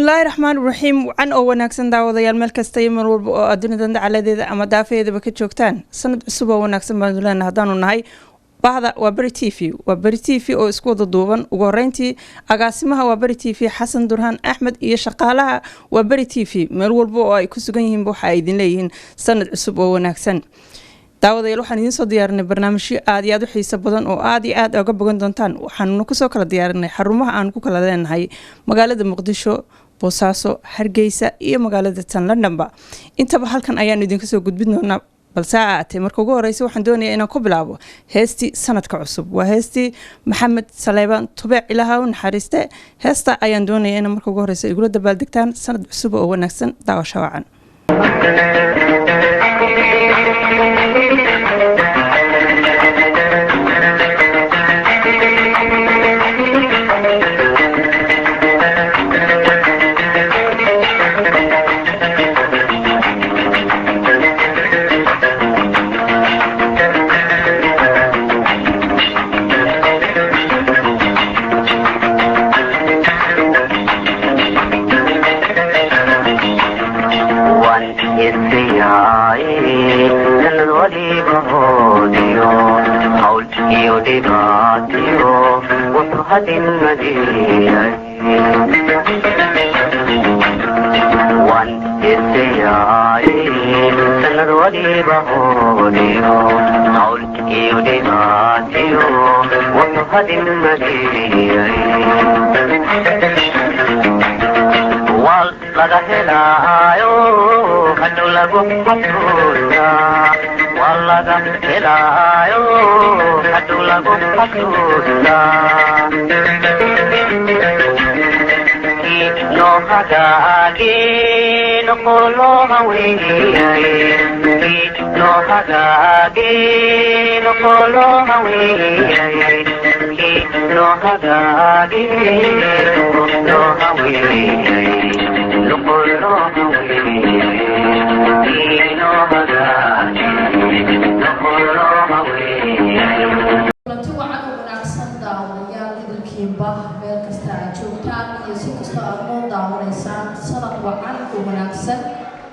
الله الرحمن الرحيم وعن أو وناكسن داوديال meel kasta iyo mar walba oo adduunida dacaladeeda ama daafeedaba ka joogtaan sanad cusub oo wanaagsan baan leeyahay hadaan u nahay bahda waa Bari TV oo isku wada duuban ugu horeyntii agaasimaha waa Bari TV Xasan Durhan Axmed iyo shaqaalaha waa Bari TV meel walba oo ay ku sugan yihiin waxa ay idin leeyihiin sanad cusub oo wanaagsan daawadayaal waxaan idin soo diyaarinay barnaamijyo aad iyo aad u xiiso badan oo aad iyo aad uga bogan doontaan waxaan ku soo kala diyaarinay xarumaha aan ku kala leenahay magaalada Muqdisho Boosaaso Hargeysa iyo magaalada Londonba intaba halkan ayaan idin soo gudbin doonaa balse aatay marka ugu horeysa waxaan doonayaa inaan ku bilaabo heesti sanadka cusub waa heesti Maxamed Saleebaan Tubeec Ilaahay naxariiste heesta ayaan doonayaa inaan marka ugu horeysa igula dabaaldegtaan sanad cusub oo wanaagsan daawasho wacan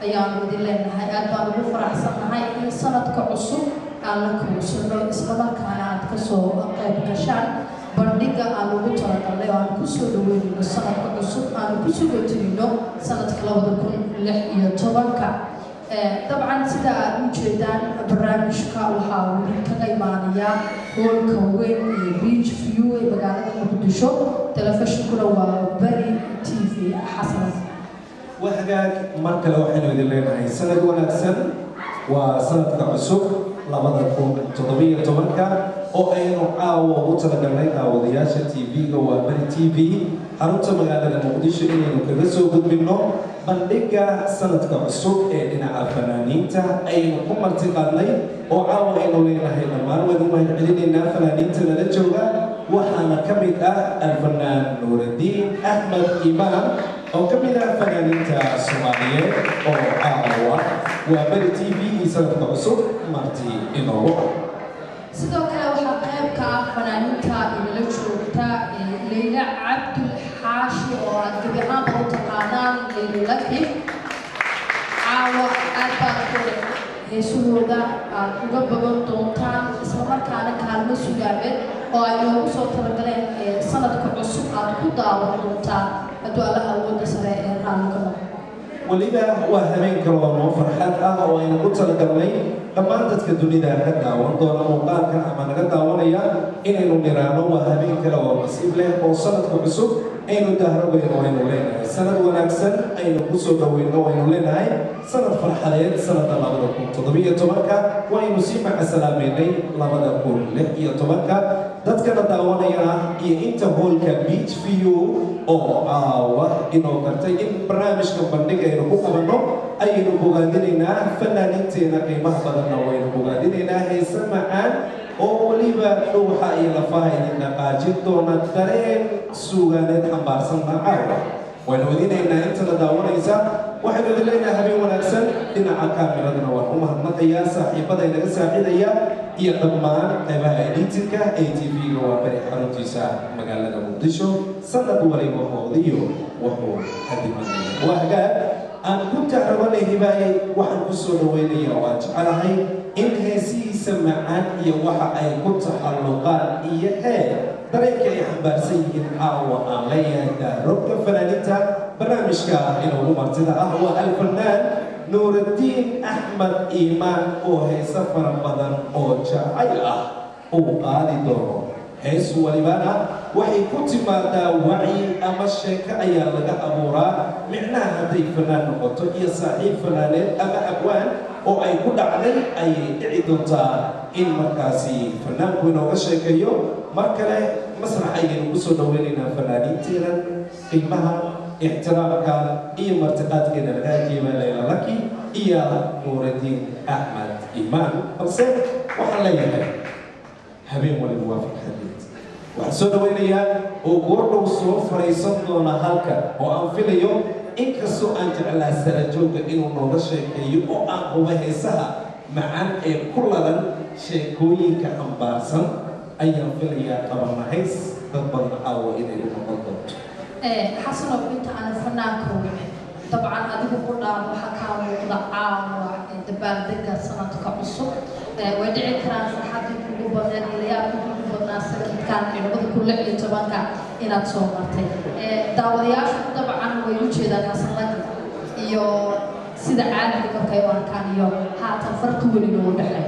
ayaan idin leenahay aad baan ugu faraxsanahay in sanadka cusub aan la kuusano isla markaana aad ka soo qayb gashaan bandhiga aan ugu talagalnay oo aan ku soo dhaweeyno sanadka cusub aan ku soo go'tino sanadka 2016 dabcan sida aad u jeedaan barnaamijka waxa uu ka qaybaanaya hoolka weyn ee Beach View ee magaalada Muqdisho telefishinkuna waa Bari TV Xasan وحاجات مركز وحنا ودلنا هاي سنة ونكسر وسنة عصب لبضكم تطبيق تمركا أو أي نوع وتلقينا وضياشة تي في أو بري تي في حرمت مقالة مقديش إنه كذسو قد منه بندقة سنة عصب إننا الفنانين تا أي نقوم ارتقالي أو إنه لنا هاي نمان وذما يعلننا فنانين تا للجوغا وحنا كميدا الفنان نور الدين أحمد إمام أو كميدا فنانين تا الصومالية أو عاوة وبري تي في سنة عصب مرتي إنه sidoo kale waxa qayb ka ah fanaaniinta ila joogta Leila Abdul Haashi oo aad gabi ahaan u taqaanaan Leila Kif caawa aad baan ku heesahooda aad uga badan doontaan isla markaana kaalmo sugaabeed oo ay ugu soo talagaleen sanadka cusub aad ku daawan doontaan hadduu Allah awooda sare ee raalka ولذا وهمين كرامو فرحات وين قلت لك لما عندك الدنيا هكذا وانظر مقالك أما نقدر ونيا إنه نيرانو وهمين كرامو نصيب له وصلت كبسوب أينو دهرو بينو وينو لنا سنة ونكسر أينو بسوط وينو وينو لنا هاي سنة فرحات سنة الله بدكم تضبية تمركا وينو سيمع السلامين الله بدكم له هي تمركا dadka daawanaya iyo inta hoolka Beach View oo inoo gartay in barnaamijka bandhigayna ku qabano aynu bogaadinaynaa fanaaniinteena qiimaha badanna waynu bogaadinaynaa heesa macaan oo waliba waxa ay la faa'iideyna qaajin doona dareen suugaaneed xambaarsan caawa waynu wadinaynaa inta la daawanaysa waxaynu leeyahay habeen wanaagsan dhinaca kaamirada waan u mahadnaqayaa saaxiibada inaga saacidaya iyo dhammaan qaybaha editinka ee TV-ga waa bari xaruntiisa magaalada muqdisho sanad waliba hoodiyo wuxuu hadimanaya waa hagaag aan ku taarabanay hibaayay waxaan ku soo dhaweynayaa waan jecelahay in heesihiisa macaan iyo waxa ay ku taxalluqaan iyo dareenka ay xambaarsan yihiin caawa aan leeyahay daaroobka fanaaniinta barnaamijka inuu martida ah waa alfanaan nuurudiin axmed iimaan oo heesa fara badan oo jacayl ah uu qaadi doono hees walibana waxay ku timaadaa wacyi ama sheeko ayaa laga abuuraa micnaha hadday fanaan noqoto iyo saaxiib fanaaneed ama abwaan oo ay ku dhacday ayay dhici doontaa in markaasi fanaanku inooga sheekeeyo mar kale masrax ayaynu ku soo dhaweynaynaa fanaaniinteena qiimaha ixtiraamka iyo martiqaadkeena laga ajiiba Layla Lucky iyo Nuurudiin Axmed Iimaan balse waxaan leeyahay habeen waliba waa farxadeed waxaan soo dhaweynayaa oo goordhow soo fariisan doona halka oo aan filayo inkastoo aan jeclaa sarajooga inuu nooga sheekeeyo oo aan huba heesaha macaan ee ku ladan sheekooyinka xambaarsan ayaan filayaa qabanahays dad badan caawa inay u noqon doonto حسنا وانت انا فنان كومي طبعا اديكو قدام waxa ka muuqda caawa dabal dega sanadka cusub wadii karaan farxadii ugu badan ilaa ugu badan sanadkan inuu ku leeyahay tobanka inaad soo martay daawadayaashu dabcan way u jeedaan xasanad iyo sida caadiga markay arkaan iyo haatan farqi weyn oo dhaxay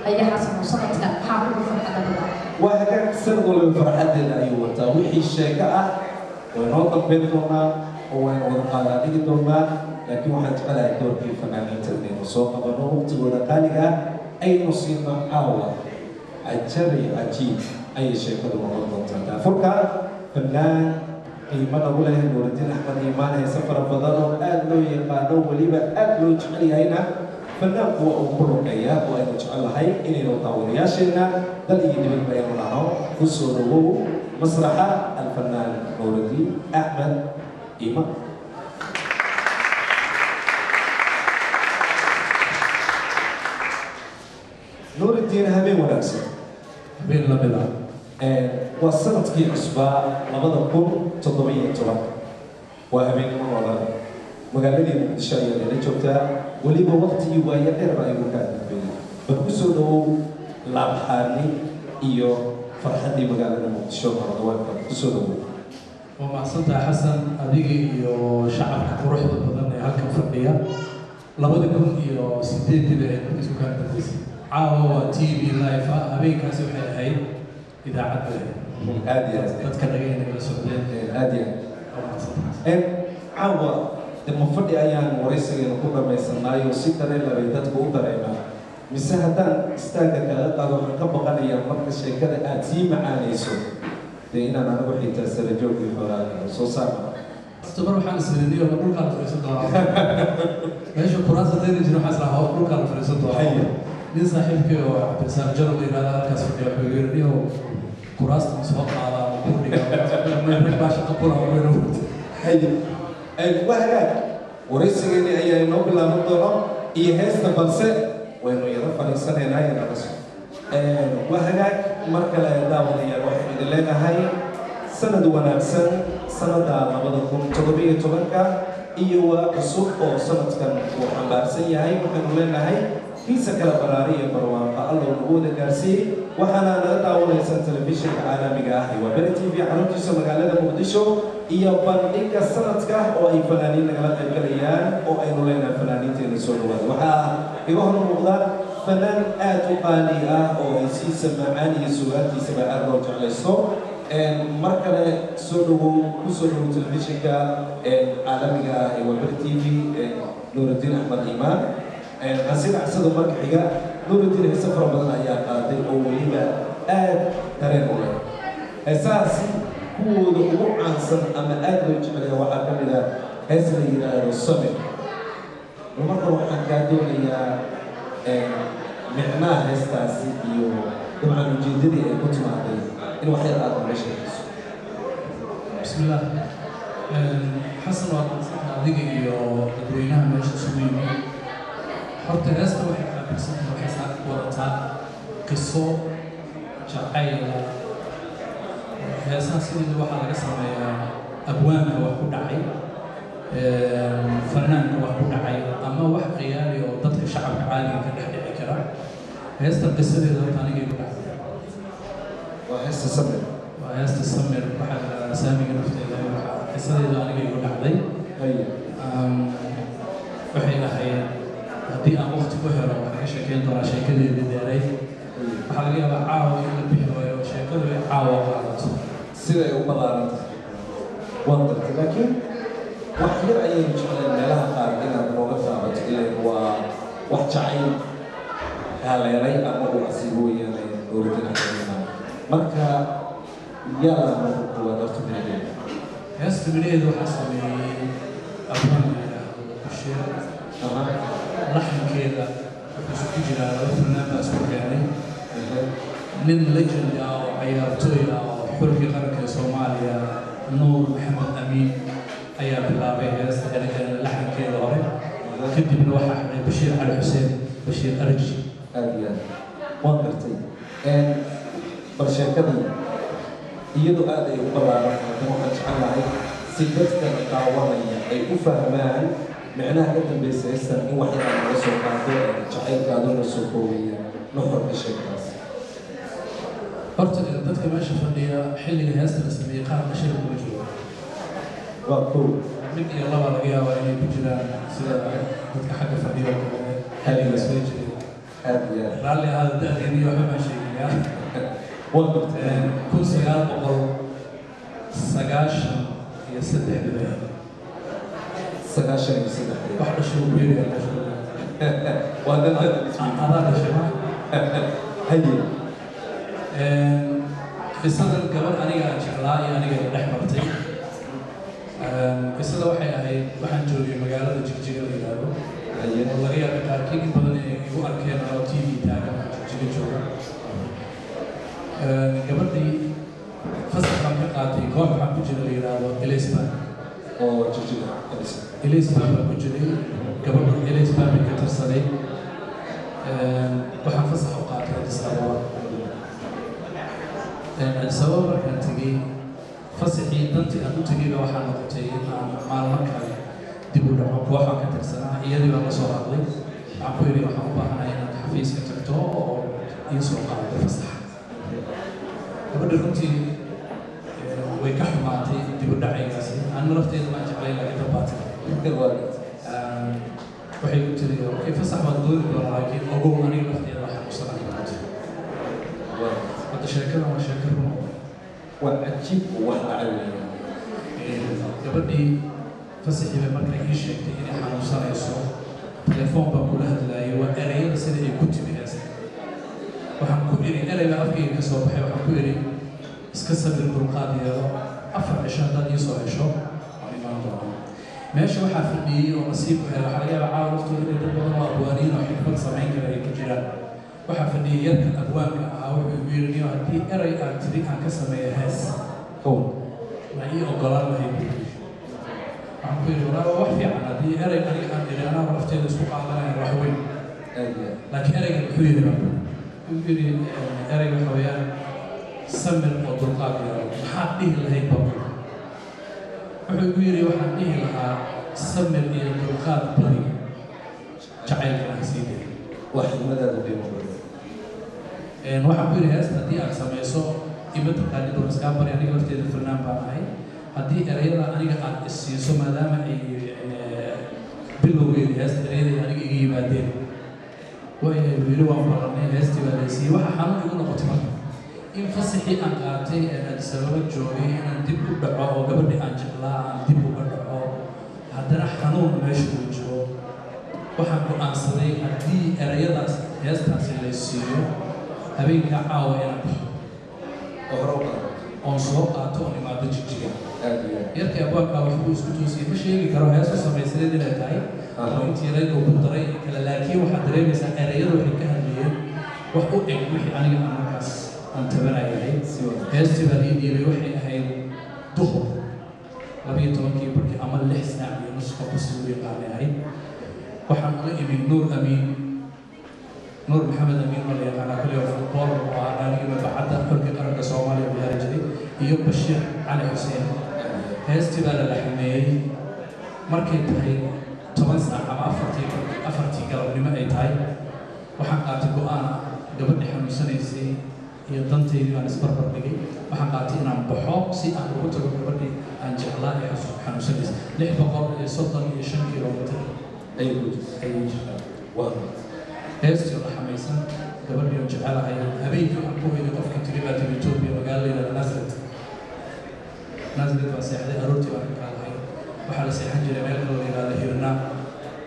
ayaa xasan sanadkan waxa ugu farxadada waa hagaag sanad walba farxadeeda ayuu wataa wixii sheeko ah ونوضع بيننا ونقالا نجدنا لكن واحد على دور في فنانين تنين وسوق بنوم تقول قالها أي مصيبة حاوة عجبي عجيب أي شيء قد وقت تنتا فرقة فنان قيمة أولى نوردين أحمد إيمان سفر فضله أهلو يقانو وليبا أهلو يجعلي هنا فنان هو أقول كيا وأن يجعل هاي إني نوطاول ياشينا دل يجب بيان الله وصوره مسرح الفنان نوردين أحمد إيمان نوردين همين ونكسر همين لبلا وصلت في أسبوع لماذا كل تضمية طبعا وهمين من وضع مقالدي مقدشايا اللي جبتها ولي بوقتي ويقر رأي مكان بكسو له لابحاني إيو فرحتي مقالدي مقدشايا بكسو له ومحسنتها حسن أديكي إيو شعب كروح بدن هالكم فردية لابدكم إيو سيدين تبعين بكسو كان تدرس عاوة تي في لايف أبي كاسو حي إذا عدل هادية تتكلمين إلى سعودين هادية عاوة لما فردي أيام وريسي نقول ما يسمى يوسيت ريلا ريدات بوضع ريما مساهدان استاجك قالوا حكبا قليا مركز شيكاد أتي معاني سو لأن أنا وحي تسرجوك في فراد صوصاما استمروا حال السنية ونقول قال فريسون دورا ماشي كراسة تاني جنو حسنا هو نقول قال فريسون دورا من صاحبك وعبد السلام جرب إلى ذلك أسفل يحيوني وكراسة مسوقة على بورني ما يبقى باشا تقولها وينو وهذا وريسيني أي نوبل أمدورا إيهاس نبلسة وإنه يرفع السنة هاي نبلسة وهذا مركلا يداول يا واحد لنا هاي سنة ونفسن سنة لبدكم تطبيق تبنكا إيوا كسوق أو سنة كان وحمبارسية هاي وحنا لنا هاي في سكالة برارية برواقع الله نقود كارسي وحنا نداول يسن تلفزيون عالمي قاهي وبرتي في حنوتي سمقالة مقدشو إيا بنديك سنة كاه أو أي فنانين نقلت الكليان أو أي نولينا فنانين تنسولوا وحا إيوهن المقدار فنان آتو قالية أو يسي سمعاني سواتي سبع أربع على الصوت مركلة سولو كسولو تلفزيون عالمي قاهي وبرتي في نوردين أحمد إيمان أصير عصد مرك حاجة نوردين السفر بدنا يا قاضي أو وليبا ترين ولا أساسي هو عنصر أما أدرج على واحد من هذه الصمت ومرة واحد قادوا لي معناه أساسي يو طبعا الجديد كنت معي إنه واحد أقرب شيء بسم الله حسن وأديك يدوينها ماشي سويني horta heesta waxay xabiibsan waxay saar wadataa qiso jacayla heesaha sidii waxaa laga sameeyaa abwaanka wax ku dhacay fanaanka wax ku dhacay ama wax qiyaali oo dadka shacabka caadiga ka dhex dhici kara heesta qisadeeda horta anigay ku dhacday waa heesta samir waa heesta samir waxaa saamiga nafteeda qisadeeda anigay ku dhacday waxay ahayd haddii aan waqti ku helo waxaan ka sheekeyn doonaa sheekadeedii dheeray waxaa laga yaabaa caawa in la bixi waayo sheekadu ay caawa qaadato siday u ballaaran waan dartay laakiin wax yar ayaynu jecleen meelaha qaar inaad nooga taabato ilan waa wax jacayl haleelay ama uu asiibo weeyaan orijinaalka marka yala marka kuwa darto midhaheeda heesta midhaheeda waxaa sameeyey abwaan la yidhaahdo busheer laxankeeda wuxuu isku jiraa laba fannaan baa isku keenay nin legend ah oo ciyaartooy ah oo xulkii qaranka Soomaaliya nuur maxamed amiin ayaa bilaabay heesta laxankeeda hore kadibna waxaa xidhay bashiir cali xuseen bashiir arji aad iyo aad waan gartay bal sheekadii iyadoo aad ay u ballaaran tahay waxaan jecelahay si dadka daawanaya ay u fahmaan micnaha ka dambaysa heestan in wax yar laga soo qaato jacaylkaaduna soo koobiya nuxurka sheekadaas horta dadka meesha fadhiya xilliga heesta la sameeyey qaar qashada kuma jiro waa kow mid iyo laba laga yaabaa inay ku jiraan sida dadka xagga fadhiya oo kale xilliga soo jiray aad iyo aad raalli ahaada da-deeniyo waxba baan sheegayaa waan gartay 1993 sagaashan iyo saddex wax dhashuu ku yiri waa dad adaa dhashay haye qisadan gabadh aniga aan jeclaa iyo aniga dhex martay qisada waxay ahayd waxaan joogay magaalada jigjiga la yidhaahdo oo laga yaaba qaarkiin in badan inay igu arkeen oo TV taagan jigjiga jooga gabadhii fasaxan ka qaatay koox waxaan ku jira la yidhaahdo Elisban oo jigjiga Elisban baa ku jiray gabadha Elisban bay ka tirsaday waxaan fasax u qaatay Addis Ababa Addis Ababa markaan tegey fasaxii dantii aan u tegeyba waxaa noqotay in aan maalmo kale dib u dhaco kooxaan ka tirsanaa iyadii baan la soo hadlay waxaan ku yidhi waxaan u baahanahay inaad xafiiska tagto oo ii soo qaado fasaxa gabadha runtii way ka xumaatay dib u dhacaygaasi anna lafteeda baan jeclay laga dabaatay waxay ku tiri okay fasax baad dooni doonaa laakiin ogow aniga lafteeda waxaan ku sanaa hadda sheekada waa sheeko run waa cajiib wax dhacay gabadhii fasaxii bay markay ii sheegtay inay xanuunsanayso telefoon baan kula hadlaayay waa erayada sida ay ku timi heesta waxaan ku iri erayga afkayga ka soo baxay waxaan ku iri iska sabir dulqaad yeelo 4 cisho haddaad ii soo hesho waan imaan doonaa meesha waxaa fadhiyey oo nasiib u helay waxaa laga yaabaa caawa laftooda inay dad badan oo abwaaniin oo xikmad samayn kara ay ku jiraan waxaa fadhiyey yarkan abwaanka ahaa wuxuu igu yidhi niyo haddii eray aan tiri aan ka sameeyo hees ma ii ogolaan lahayd waxaan ku yidhi walaa wax fiican haddii erey aniga aan iri anaa lafteeda isku qaadanaya wax weyn laakiin ereygan wuxuu yidhi wuxuu yidhi ereyga waxa weeyaan samir oo dulqaad yeelo maxaad dhihi lahayd baa wuxuu igu yidhi waxaan dhihi lahaa samir iyo dulqaad bari jacaylka aan sii day wax xigmadaada qiimo badan waxaan ku yidhi heesta haddii aad samayso ima taqaanid oo iskaa bari aniga lafteeda fannaan baan ahay haddii erayada aniga aad isiiso maadaama ay bilowgeedi heesta erayada aniga iga yimaadeen waayahay wiili waan baranay heestii baa laysiiyey waxa xanuun igu noqotay marka in fasaxii aan qaatay ee Addis Ababa joogay inaan dib u dhaco oo gabadhii aan jeclaa aan dib uga dhaco haddana xanuun meesha uu jiro waxaan go'aansaday haddii erayadaas heestaasi laysiiyo habeenkaa caawa inaan baxo oon soo qaato oon imaado jigjiga yarkii abwaankaa waxbuu isku toosiyey ma sheegi karo heesu samaysaneed inay tahay oo intii yarayd oo ku daray kale laakiin waxaad dareemaysaa erayadu waxay ka hadlayeen wax u eg wixii aniga aan markaas aan tabanayahay heestii baa ii dhiibay waxay ahayd duhur 12 barkii ama 6 saac iyo nus qofka siduu yaqaanay ahayd waxaan ula imid nuur amiin نور محمد أمين ولي أنا كل يوم فوتبول وأنا اليوم بعد كل قرن كصومالي بيرجلي يوم بشير علي حسين هاستبال الحمية مركز هاي توماس أما أفرتي قالوا لي ما أي تاي وحقاتي أنا قبل نحن سنيسي يضنتي لي أنا سبربر بقي وحقاتي أنا بحوق سي أنا قلت له قبل أن جعله يحسب حنو سنيس ليه بقول صدق يشن كيلومتر أي جزء أي شيء واضح هاستي الله حميسا قبل يوم جعله هاي أبي أقوى إذا قف كنت لي بعد بيتوبيا وقال لي أنا نزلت وسيحدي أروتي وأنا هاي وحال سيحن جري ميل كلو إلى هيرنا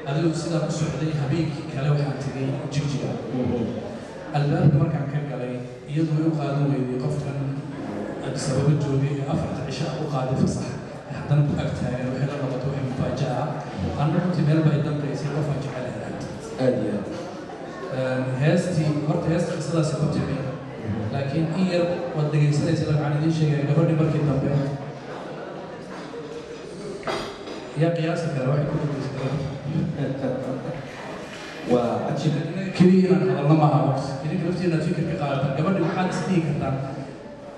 أدلو سيدا كسوحدي هبيك كلا وحان تغي جيجيا الباب مركان كان قالي يدو يقادو ويدي قفتن السبب الجودي أفرت عشاء وقادي فصح حتى نبقى أكتاين وحيلا ربط وحي مفاجأة أنا كنت ميل بايدن بريسي وفا جعلها أديا هاستي مرت هاستي قصدا سيكون جميع لكن إير ودقي سنة سلام عن دي شيء قبل بركي النبي يا قياسك يا واحد وعجب كبير الله ما هو كذي كلفتي إن فكر كقارة قبل واحد سنين كذا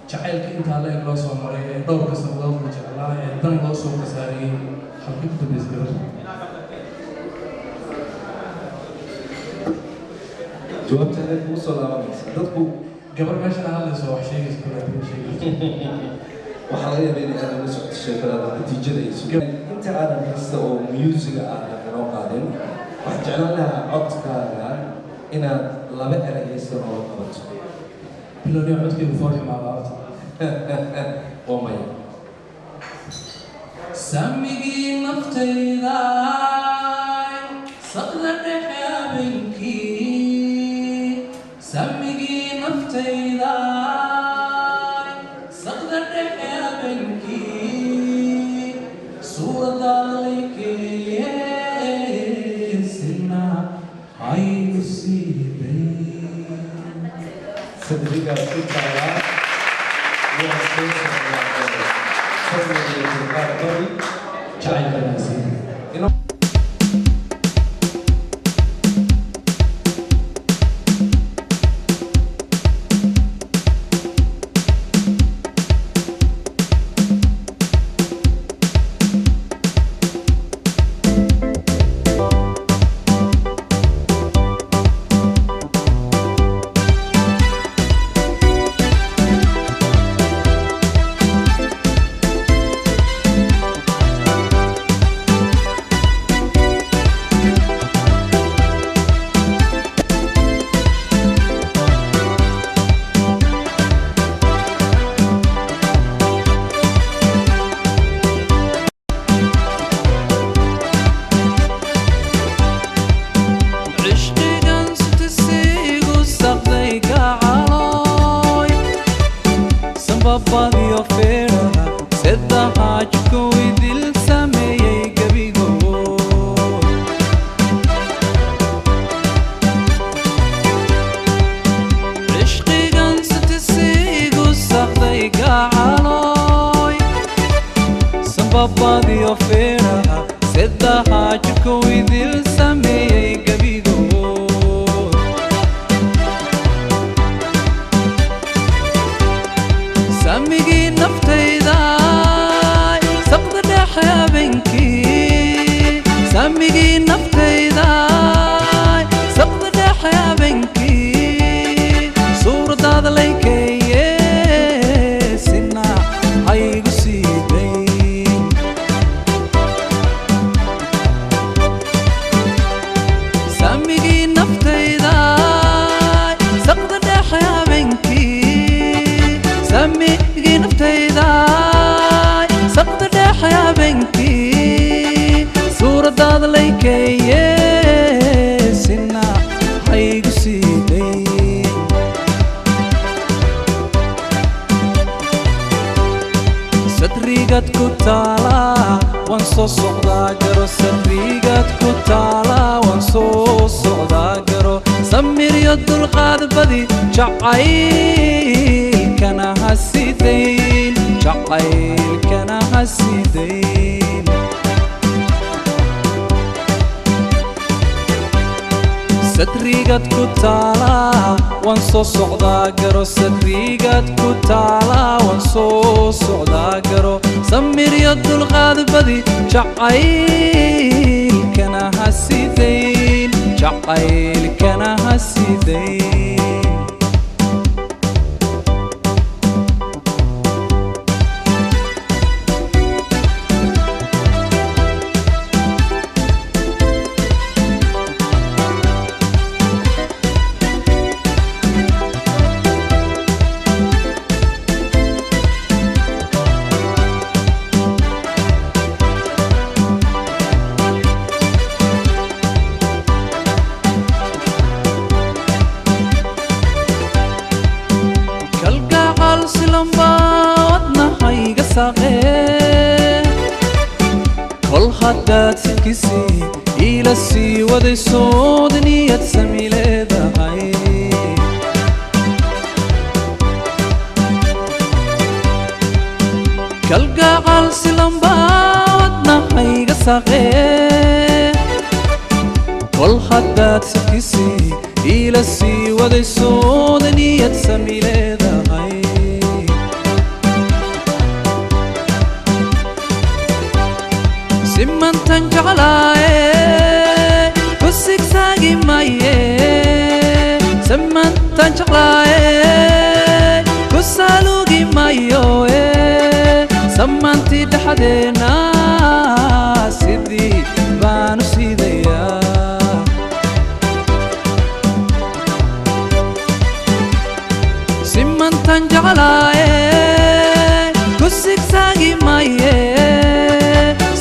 شعيل كنت على إجلاس ومرة دور قسم الله وجعله دم الله سوق ساري حقيقة تبذكر جوابت هذا الموصل على صدقوا قبل ما شاء الله سوى شيء شيء وحاليا بين أنا مسؤول الشيء هذا نتيجة ليس أنت أنا مستوى ميوزك أنا كانوا قادم وحجعلنا لها عطك إن لا بأر يستوى قبض بلوني عطك بفرح مع بعض وماي سامي نفتي ذاي صدر حبيبي سامي نفتي ذاي صدر حبيبي صورة ذلك سنة هاي سيبي صدقك أشوف على جاي بناسي sadrigaad ku taalaa waan soo socdaa garo sadrigaad ku taalaa waan soo socdaa garo samir iyo dulqaad badi jacaylkana ha sidayn jacaylkana ha sidayn kol haddaad sikisii ila sii wadaysood niyad sami leedahay kalgacal silambaadna hayga saqee kol haddaad sikisii ila sii wadaysood niyad sami leedahay simantan jeclaaye ku sigsaagi maye simantan jeclaaye ku saalugi mayo samantii dhexdeena sidii baanu sidayaa simantan jeclaaye ku sigsaagi maye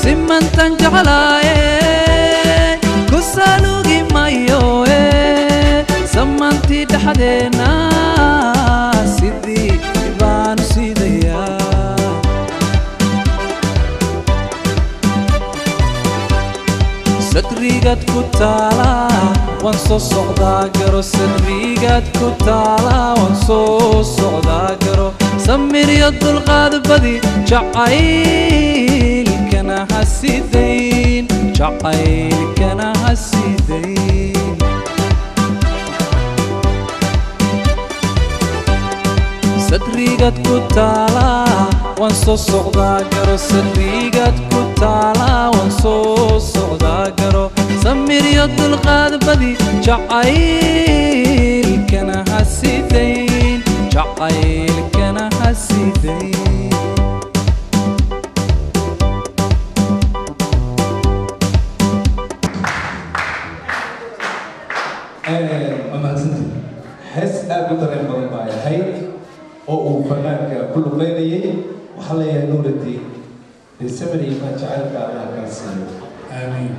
simantan jeclaaye ku saalugi mayo samantii dhexdeena sidii baanu sidayaa sadrigaad ku taalaa waan soo socdaa garo sadrigaad ku taalaa waan soo socdaa garo samir iyo dulqaad badi jacaylkana ha sidayn jacaylkana ha sidayn sadrigaad ku taalaa waan soo socdaa garo sadrigaad ku taalaa waan soo socdaa garo samir iyo dulqaad badi jacaylkana ha sidayn jacaylkana ha sidayn hees aad u dareen badan baa ahayd oo uu fanaanka ku luqeynayay waxaa leeyahay nuuraddiin samir imaan jacaylka allah kaa siiyo aamiin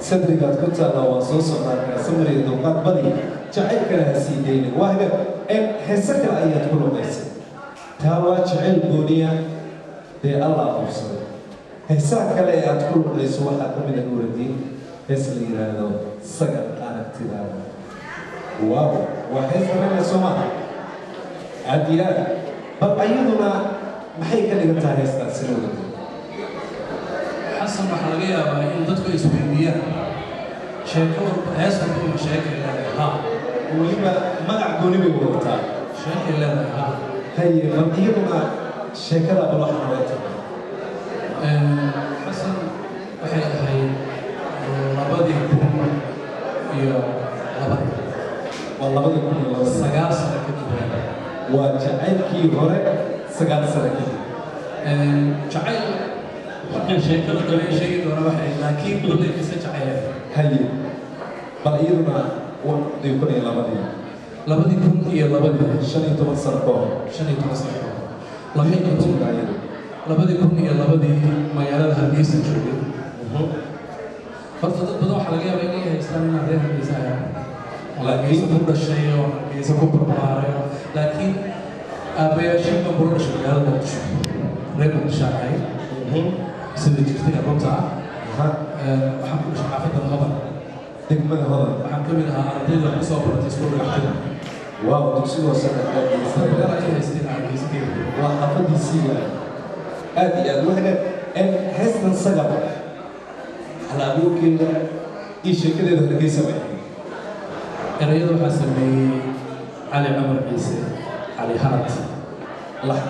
sadrigaad ku taalla waa soo socdaa samir iyo dulqaad badi jacaylkana ha sii daynin waa hagaag heese kale ayaad ku luqaysay taa waa jacayl gooniya dee allah qabsaday heesaha kale ee aad ku luqayso waxaa ka mid a nuuraddiin hees la yidhaahdo sagal aragtidaada waaw waa hees kamida soomaa aad iyo aad bal ayaduna maxay ka dhigan tahay heestaas sinooda xasan waxaa laga yaabaa in dadku isweydiiyaan sheeko walba hees walba uma sheekay leedahay ha weliba magac gooni bay wadataa sheekay leedahay ha haye bal iyaduna sheekada bal waxa way tahay xasan waxay ahayd 2000 iyo waa 2009 sagaal sano kadib waa jacaylkii hore 9 sano kadib jacayl waxaan sheekada kale sheegi doona waxay laakiin kulay kisa jacayl haye bal iyaduna waqti ku dhigay labadii 2002 15 sano ka hor 15 sano labadii magaalada Hargeysa joogay horta dad badan waxaa laga yaabaa inay haystaan inaan reer Hargeysa ahay laakiin ku dhashay oo Hargeysa ku barbaaray laakiin aabayaashii ka dhashay magaalada Muqdisho reer Muqdisho ahay sida jirtay runta waxaan ku dhashay xaafadda Hodan degmada Hodan waxaan ka mid ahaa ardayda ku soo baratay iskuulka Xafida waaw dugsiga sare ay haysteen Hargeysa waa xaafadiisiiga aad iyo aad waxna heestan sagal hal abuurkeeda iyo sheekadeeda Hargeysa bay erayada waxaa sameeyey cali cumar ciise cali hanad lax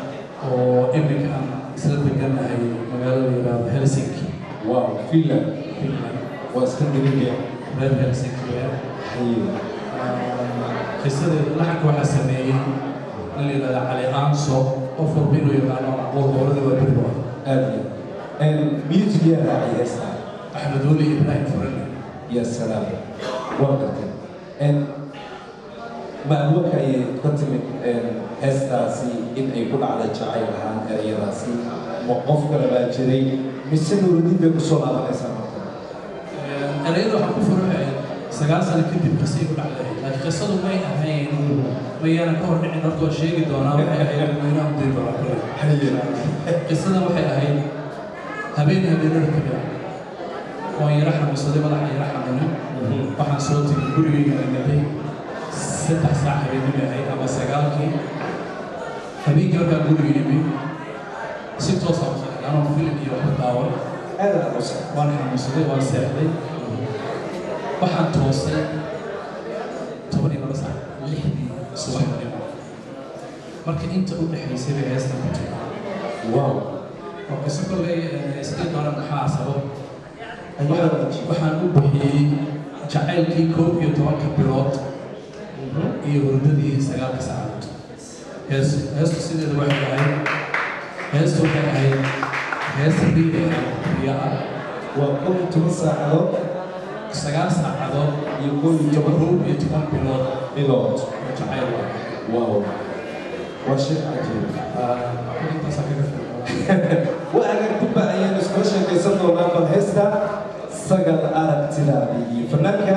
oo iminka aan isla deganahay magaalada yidhaahdo Helsinki. Wow, Finland. Finland waa Scandinavia. reer Helsinki weeyaan. Haye. qisadeeda laxanka waxaa sameeyey nin la yidhahda cali aanso qof walba inuu yaqaano gobolada waa beri waa aad iyo music yaa raacay heestaa axmed weli ibraahim furane. ya salaam waa gartay maalmoka ayay ka timid heestaasi in ay ku dhacda jacayl ahaan erayadaasi ma qof kale baa jiray mise nuurudiin bay kusoo laabanaysaa marka erayada waxaa ku furuxay 9 sano kadib qisay ku dhacday laakiin qisadu may ahayn mayana ka hor dhicin horta waa sheegi doonaa waxay ahayd inaan diin doonaa kale qisada waxay ahayd habeenada ka dhacay waan yara xanuunsaday madaxa yara xanuunay waxaan soo tegay gurigayga anaday 3 saac habeenimo ahayd ama 9kii habeenkii markaan guriga imi si toos ah anoo filim iyo wax daawan waan xanuunsaday waan seexday waxaan toosay 12 saac 6 subaxnimo marka inta u dhaxaysay bay heesta ku jirtay. wow oo qiso kolay sidii doona maxaa sabab waxaan u bixiyey jacaylkii 11 bilood iyo hurdadii 9 saacadood. heestu sideeda waxay ahayd heestu waxay ahayd hees riya ah waa 11 saacadood 9 saacadood iyo 11 bilood jacayl wow waa shay cajiib intaas kaga وأنا كتب أيام سكوشة كيسنو نامل هستا سجل أرتلابي فنانك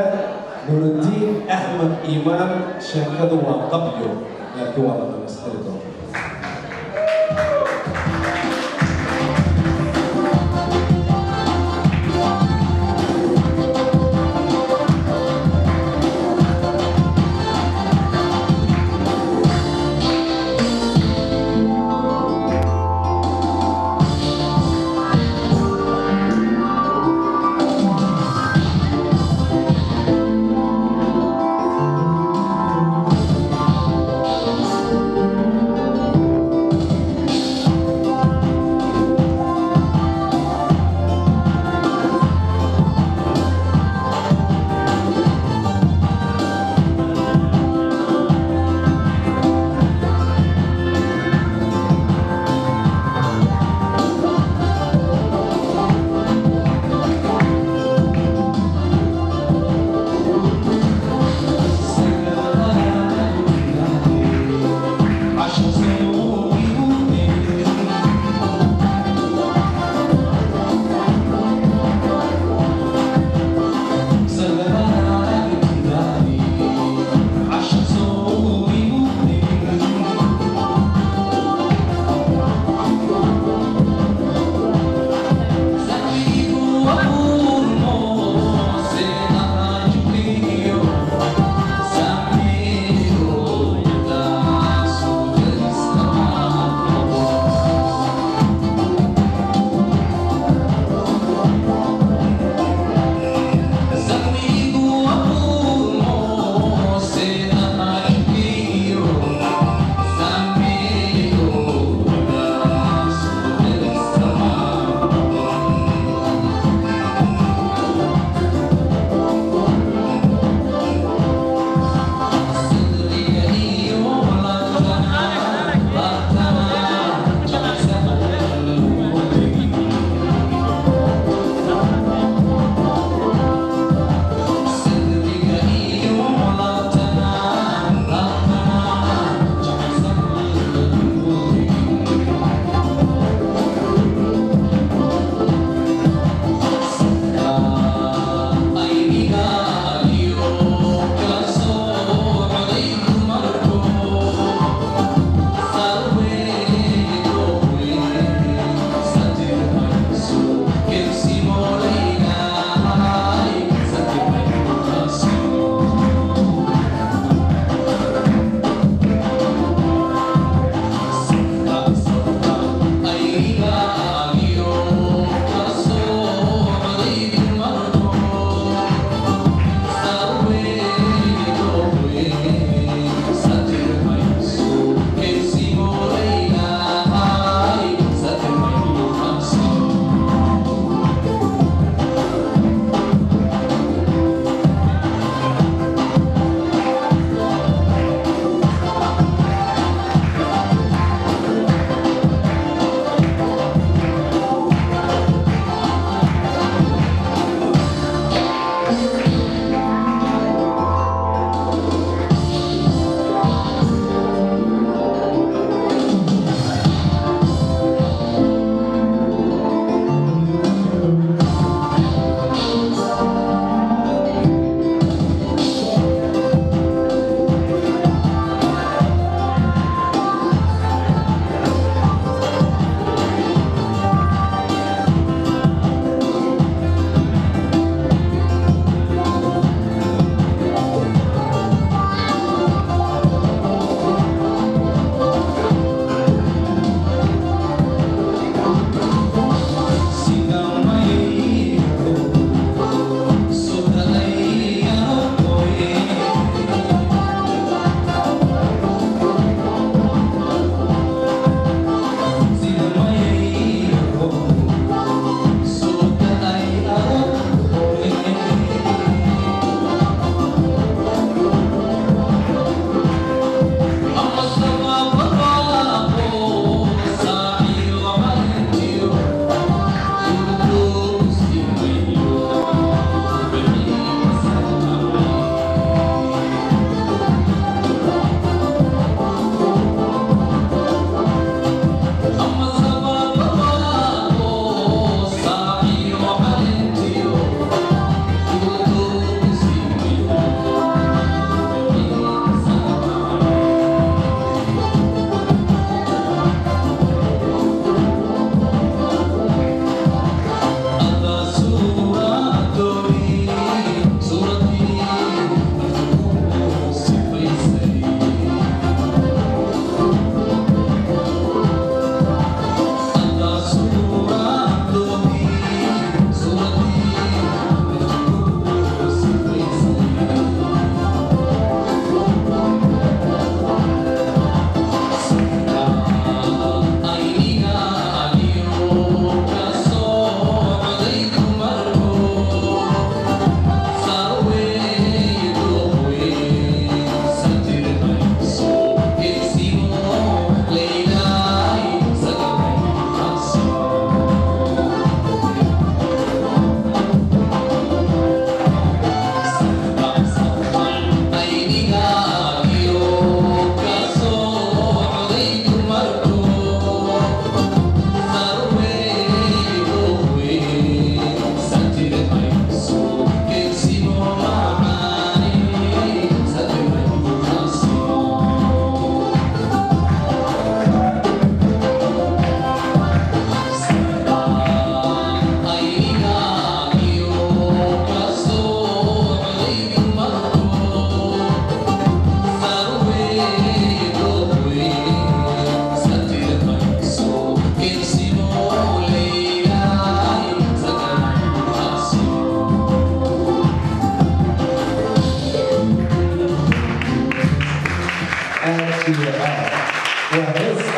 نور الدين أحمد إمام شنكدو وقبيو لكن والله مستردو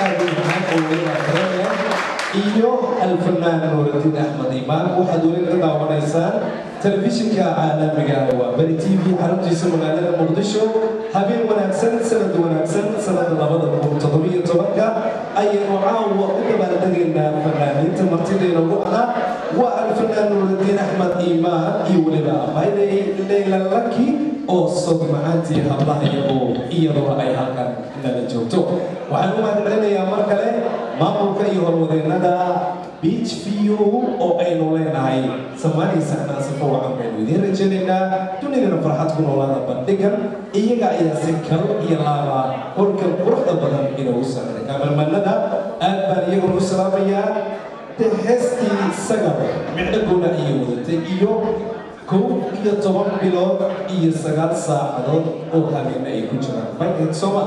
aad u macaan oo weliba kale leh iyo alfanaan nuurudiin axmed iimaan waxaad weli ka daawanaysaan telefishinka caalamiga ah waa bari t v xaruntiisa magaalada muqdisho habeen wanaagsan sanad wanaagsan sanada 2017 ayaynu caawa u dabaaldegaynaa fanaaniinta martideena ugu ahaa waa alfanaan nuurudiin axmed iimaan iyo weliba abaydey leyla laki oo sod macaantii hablaha iyadoo ay halkan nala joogto waxaan u mahadcelinayaa mar kale maamulka iyo horwadeennada beach view oo aynu leenahay samaanaysaanaa safo wacan baynu idiin rajaynaynaa dunidana farxad ku noolaada bandhigan iyaga ayaa si kal iyo laaba holkan quruxda badan inoogu saaray kaamalmanada aad baan iyagoo u salaamayaa de heestii sagal micno goona ayay wadatay iyo 11 bilood iyo 9 saacadood oo habeen ay ku jiraan marka Soomaa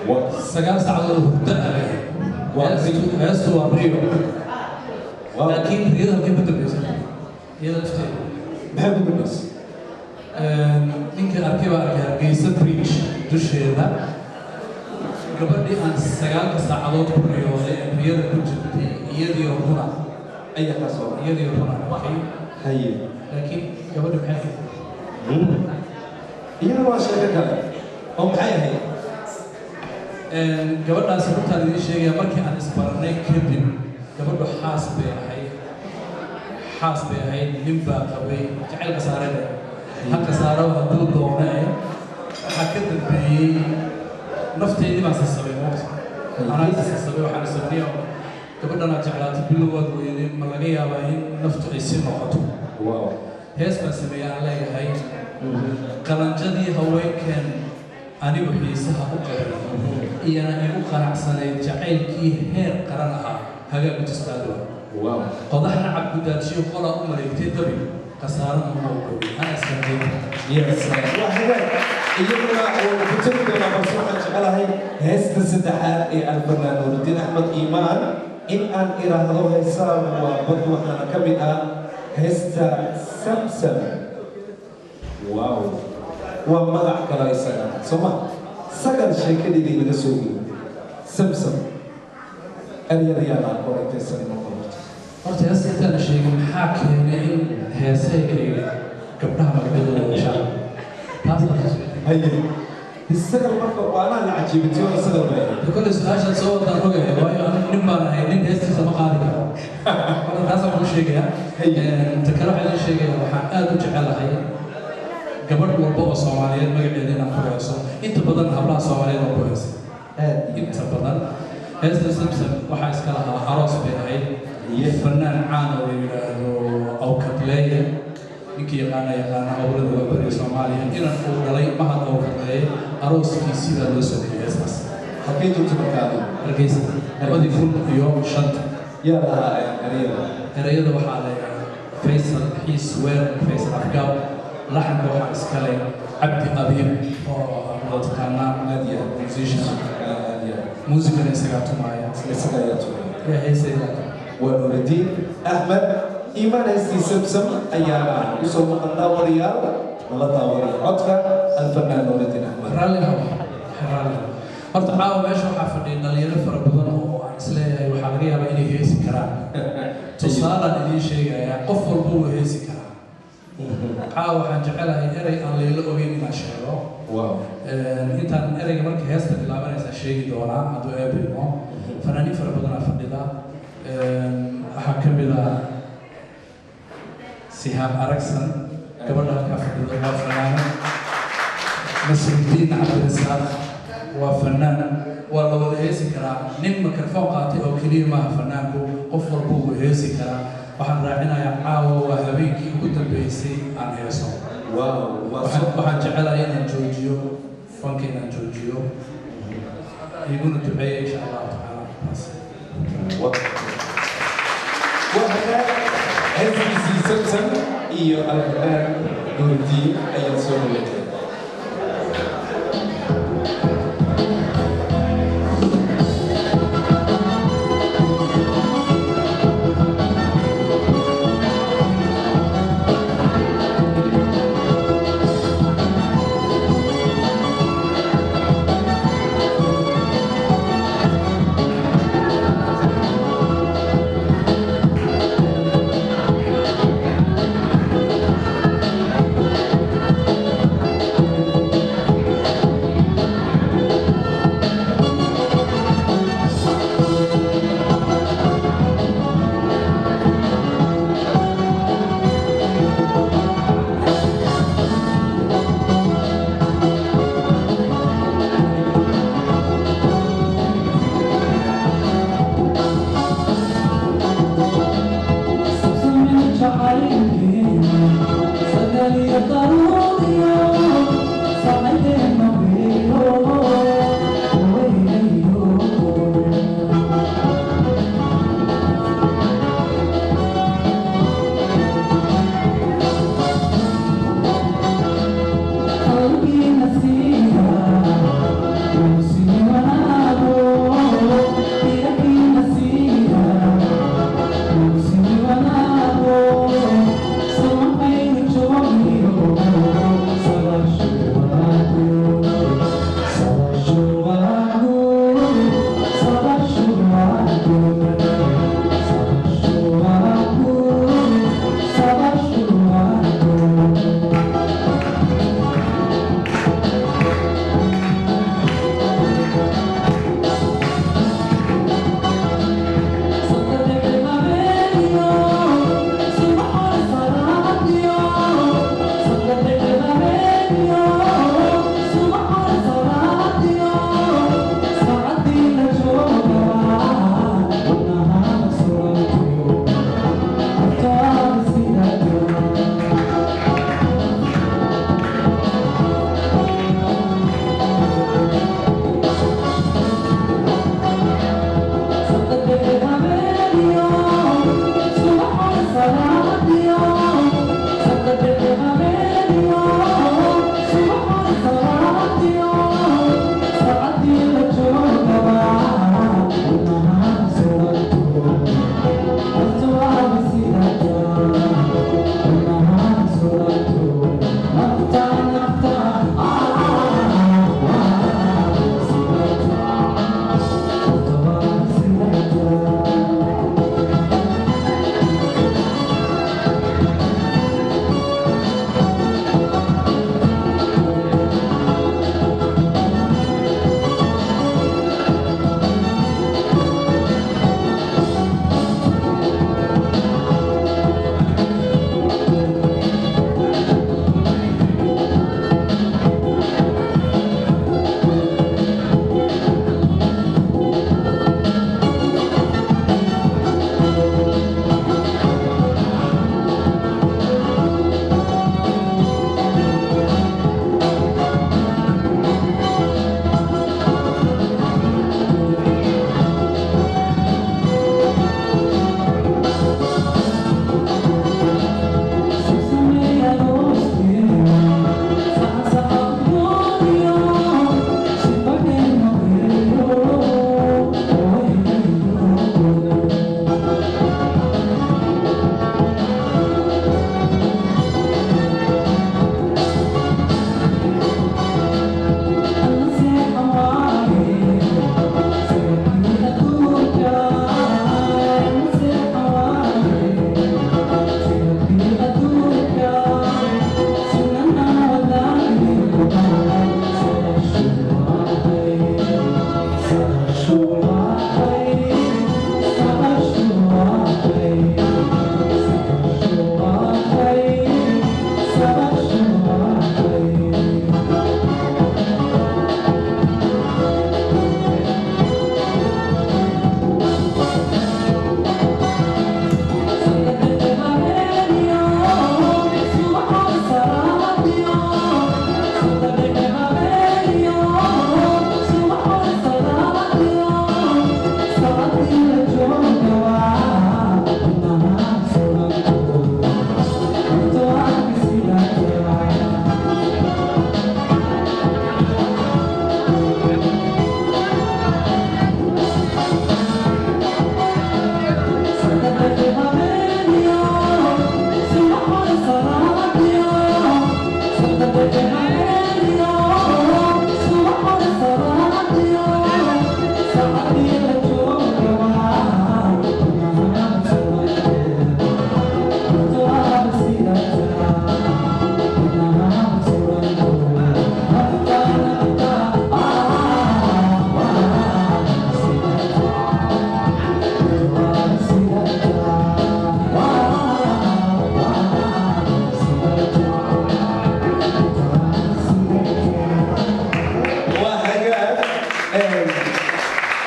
9 saacadood hurda heestu waa riyo laakiin riyada halkay ku dambaysa iyada lafteeda maxay ku dambaysa ninka arkay baa arkay Hargeysa Bridge dusheeda gabadhii aan 9 saacadood ku riyooday riyada ku jirtay iyadii runa ayaa ka soo iyadii runa waxay haye laakiin gabadha maxay iyada waa sheeko kale oo maxay ahayd gabadhaas runtaan idiin sheegaya markii aan isbaranay kadib gabadhu xaas bay ahayd nin baa qabay jacaylka saarada halka saaro hadduu doona waxaa ka dambeeyey nafteedii baan sasabay anaa sasabay waxaan sameeyay gabadhana jeclaatay bilowad weeyay ma laga yaabaa in naftu ay si noqoto hees baan sameeyay aan leeyahay qalanjadii haweenkeen anigu xiisaha u qabay iyana igu qanacsanayd jacaylkii heer qaran ahaa hagaagu tistaado qodax nacab ku daadshiyo qola u maleegtay dabi khasaarana uma ogoy ana iskaday iyaguna oo ku tiri doona balse waxaan jecelahay heesta saddexaad ee alfanaan nuurudiin axmed iimaan in aan iraahdo heesaan waa bad waxaana ka mid ah heesta samsam wow waa magac kale isaga sooma sagal sheekadeedii laga soo geeyey samsam eryadaa qorantaysan ima qoranta horta heesta intaan sheegin maxaa keenay in heesayga gabdhaha magacyadooda yeeshaan taas haye isaga marka waana la cajiibtay oo isaga baa كل سؤال سوى الدرجة ويا نبى نين هستي سما قارئ هذا لازم كل شيء يا تكلم عن شيء وحقات وجعل هاي قبل مربوط الصوماليين ما يبينين أخويا أنت بدل هبلا الصوماليين أخويا أنت بدل هذا سمسم وحاس كلها عروس بهاي فنان عانى أو كبلاية ninkii yaqaana awlad waa bari Soomaaliya inaan uu dhalay mahad oo kale aroos kiisida loo soo dhigay asaas halkay joogto markaadu Hargeysa labadii kun iyo shanta yaa lahaa erayada waxaa leeyahay Faisal Xiis Weer Faisal Afgaab laxanka waxaa iskale Cabdi Abiib oo la taqaanaa naadiya musician muusikana isaga tumaya yaa heesayda waa Nuurudiin Axmed إيمان هستي سمسم أيام يسوع مقطع وريال ولا طاوري عطفة الفنان نوردين أحمد رالي horta caawa meesha waxaa fadhiya dhalinyaro fara badan oo aan isleeyahay waxaa laga yaabaa inay heesi karaan tusaalaan idiin sheegayaa qof walba wuu heesi karaa caawa waxaan jecelahay erey aan layla ogeyn inaan sheego intaan ereyga marka heesta bilaabanaysaa sheegi doonaa hadduu eebimo fanaaniin fara badanaa fadhida waxaa ka mid ah سهام أركسن قبل هالك في الفنان نصر الدين عبد الرزاق وفنان والله وده هيسي كرا نم ميكروفون قاطع أو كلمة فنانكو قفل بو هيسي كرا وحن راعينا يا عاو وهبيك كنت بيسي عن هيسو وحن جعل ينا جوجيو فانكينا جوجيو يقولون تبعي إن شاء الله تعالى وهذا هذه سمسم iyo alfan Nuurudiin ayaa soo wareegay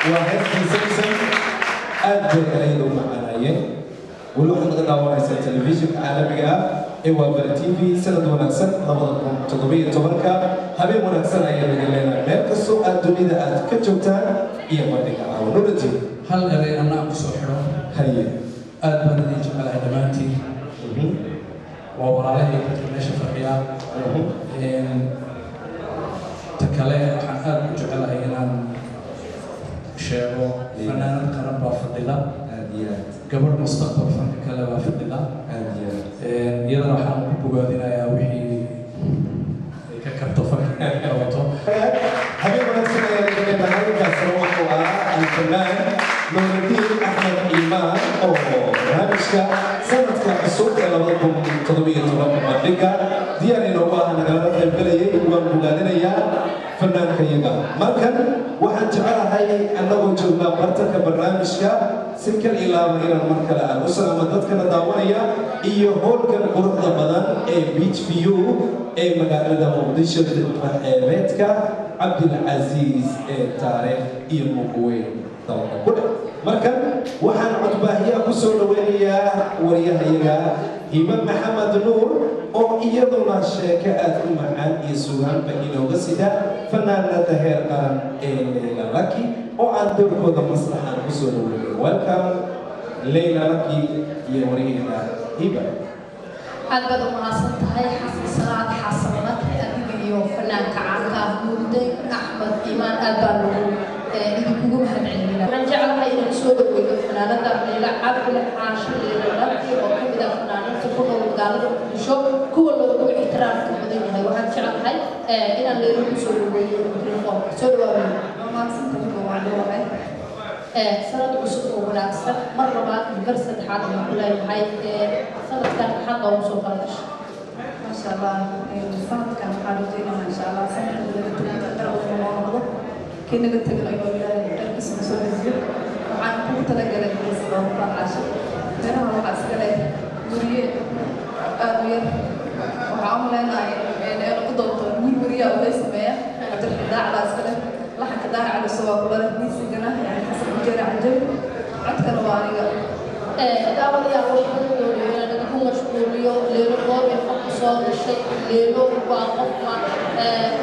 وهذه سمسم أدري أيضا معنا ولوحة نقدر التلفزيون العالمي إيوا برتيفي سنة ونكسر لبضكم تضبيط تبركة هبي ونكسر أيام الليلة مالك السوق الدنيا كجوتان إيه مديك أو نورتي هل أري أنا أقصحه هي أدبر نيجي على دمانتي وورالي ماشي فرقيا تكلم عن أدب جعل أيام شيء فنان قرب فضيلة قبل مستقبل فنك كلا فضيلة يلا حنا بوجودنا يا وحي ككبت فنك كوتو هبي ونكسر أيام الليلة سروحوا الفنان نور الدين أحمد إيمان أو هامشكا سنة السوق لبضكم تضبيط تبركة مديكا دياري نوباها نقلنا البلية ومبلغنا يا فنان كيغا markan waxaan jecelahay anagoo joognaa bartanka barnaamijka si kal ilaa inaan mar kale aan u salaamo dadkana daawanaya iyo hoolkan quruxda badan ee beach view ee magaalada muqdisho xeebeedka cabdilcasiis ee taariikh iyo muqweyn dawlada ku dhex markan waxaan codbaahiyaa ku soo dhaweynayaa wariyahayaga hiba maxamed nuur oo iyaduna sheeko aad u macaan iyo sugaanba inooga sida fanaanada heer qaran ee Leyla Lucky oo aan doorkooda maslaxan ku soo dhaweeyo welcome Leyla Lucky iyo wariyaheeda hiba aad baad u mahadsan tahay xasan salaad xasanad adiga iyo fanaanka caanka nuurdayn axmed iimaan aad baan lagu idinkugu mahadcelinaa waxaan jeclahay inaan soo dhaweeyo fanaanada Leyla Cabdul Xaashi Leyla Lucky oo ka mid ah fanaaniinta ku nool magaalada Muqdisho kuwa loogu ixtiraamka badan yahay waxaan jeclahay inaan Leyla ku soo dhaweeyo mikrofoonka soo dhawaado mahadsan tahay sanad cusub oo wanaagsan mar labaad bar saddexaad aan ku leeyahay sanadkan maxaa loogu soo qaadashay ما شاء الله الفهم كان حاجتنا ما شاء الله سنة اللي ترى الموضوع كنا قلت له أيوة بلا تركز مسؤول الزير وعن كل تلقى لك بس الله عشان أنا هروح أسأله مريء أمير وعاملنا يعني أنا قدرت مريء ولا سماء أدرك ده على أسأله راح كده على السواق ولا نيسي جناه يعني حسب مجرى عجب عتك روانية دعوة يا وحدة دولية نكون مشغولية ليلو قوم يفحصون الشيء ليلو واقف مع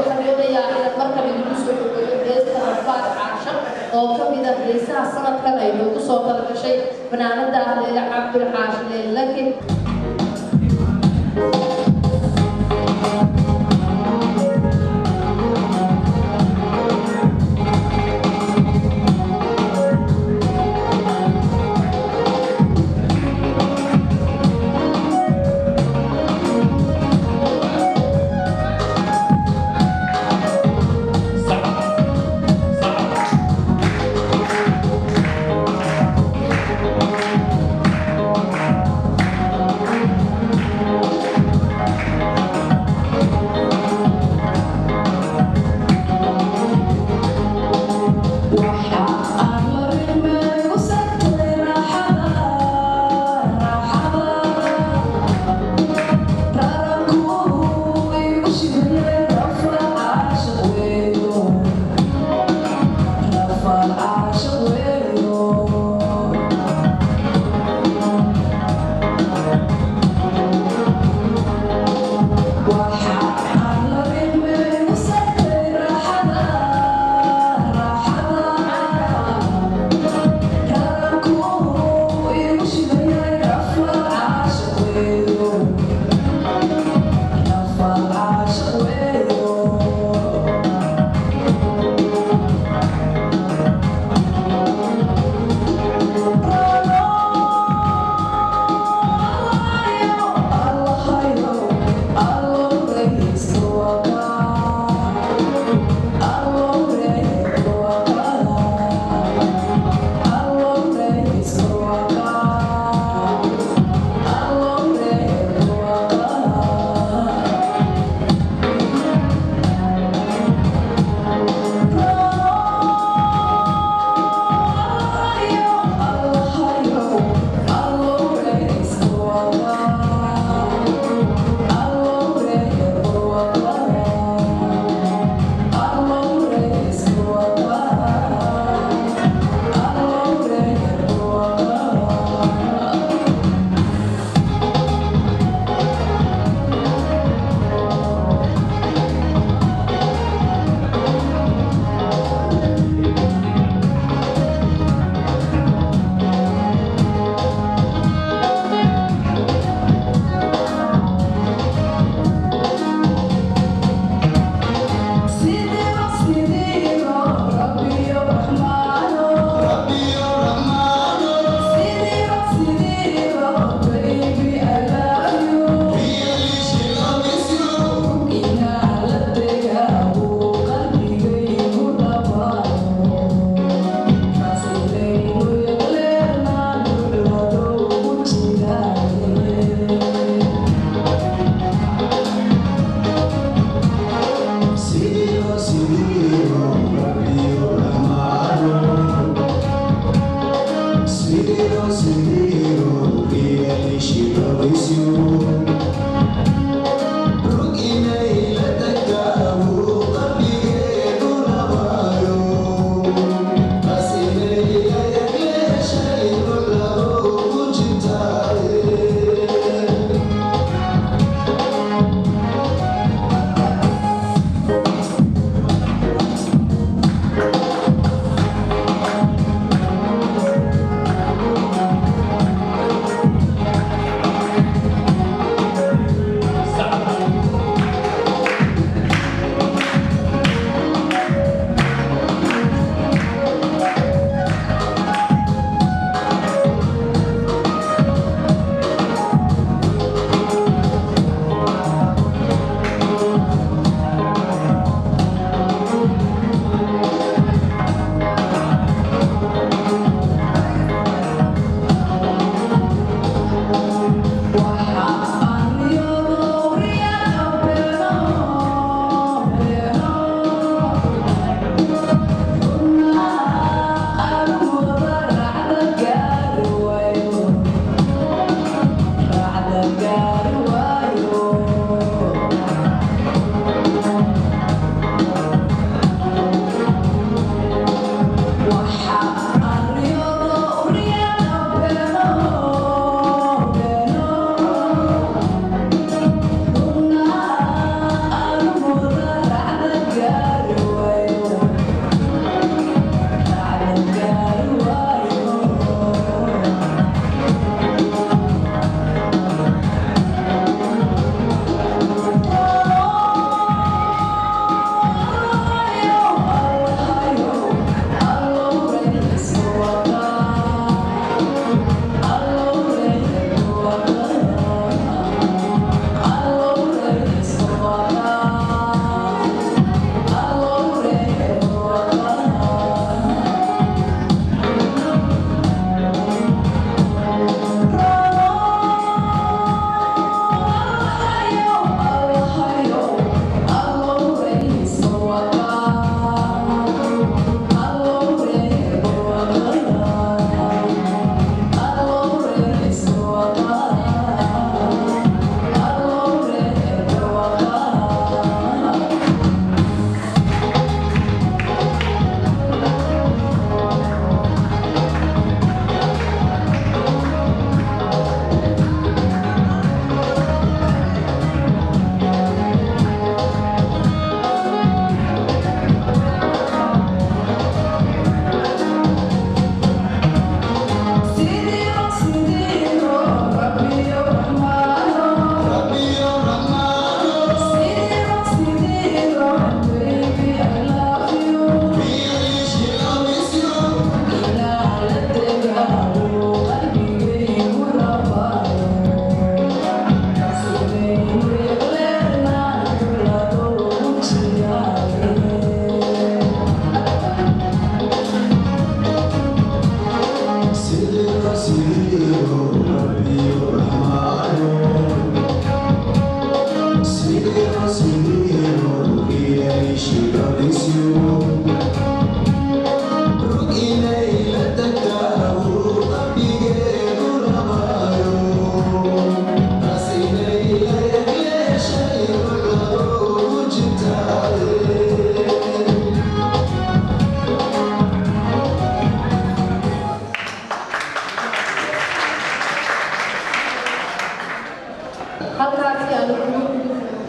وحدة يا إلى المركب يدرسوا ليس رفاع عشر أو كم إذا ليس السنة كلا يلو صوت الشيء بنانا ده ليلة عبد الحاش لكن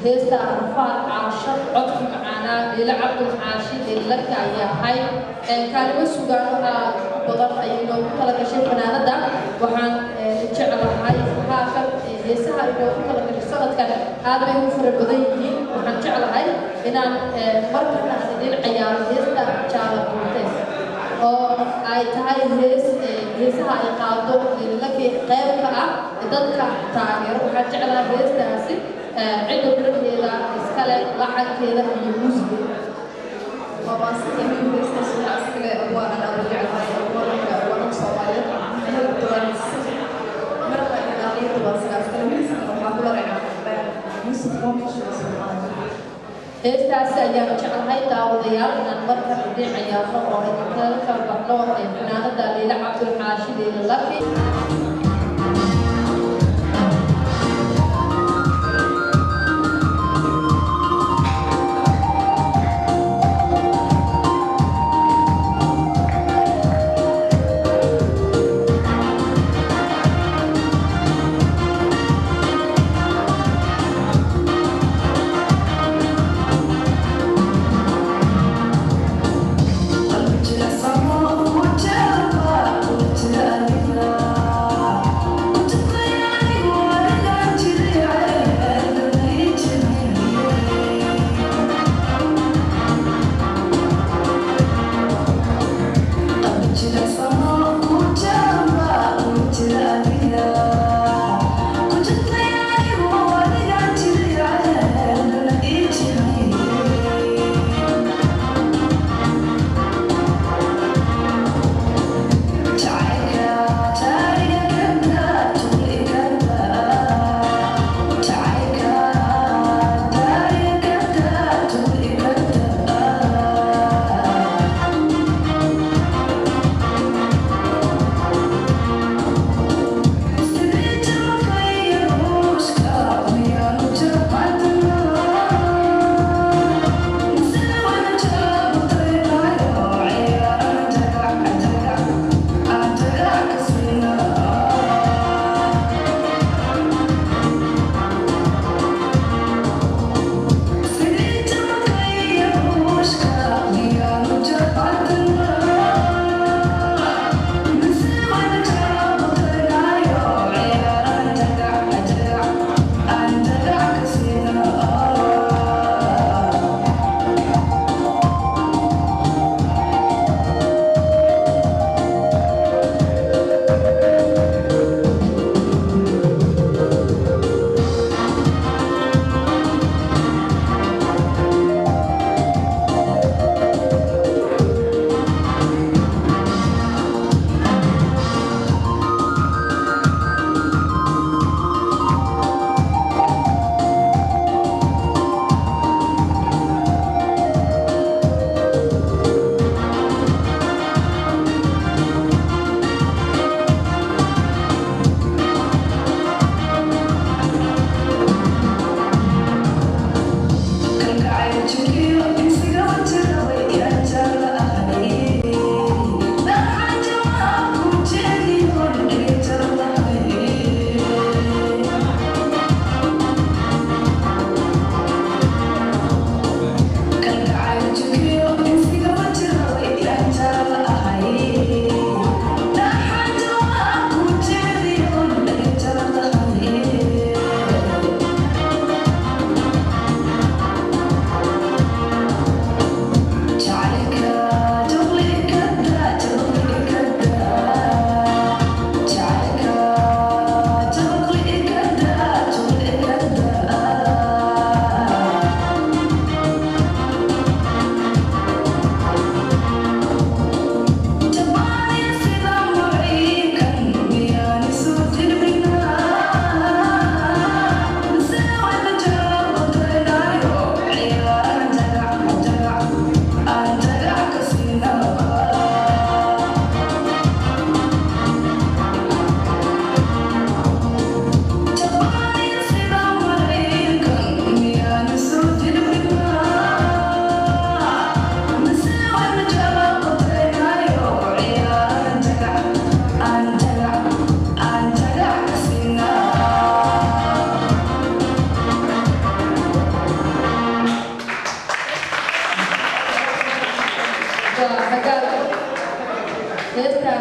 heesta arfaad caashad codka macaanaa ila cabdul caashid ee la kaayahay kaalimo sugaan waxaa badan ayay noogu kala gashay fanaanada waxaan jeclahay waxaa heesaha inoogu kala gashay sanadkan aad bay u fara badan yihiin waxaan jeclahay inaan markana aan idin ciyaaro heesta jaala buurtees oo ay tahay heesaha ay qaado laki qayb ka ah dadka taageero waxaan jeclahay heestaasi cidda biladeeda iskale laxankeeda iyo muusiga وباسطة من بيسنس العسكر أبواب أنا برجع لهاي أبواب أبواب صومالية هل تدرس مرة إلى غير بس العسكر من سنة وحاول رجع يوسف مومش سبحان الله هذا أيام شغل هاي داوديال من المرة اللي عياطة وهي كذا كان بحلوة فنانة دليل عبد الحاشد اللقي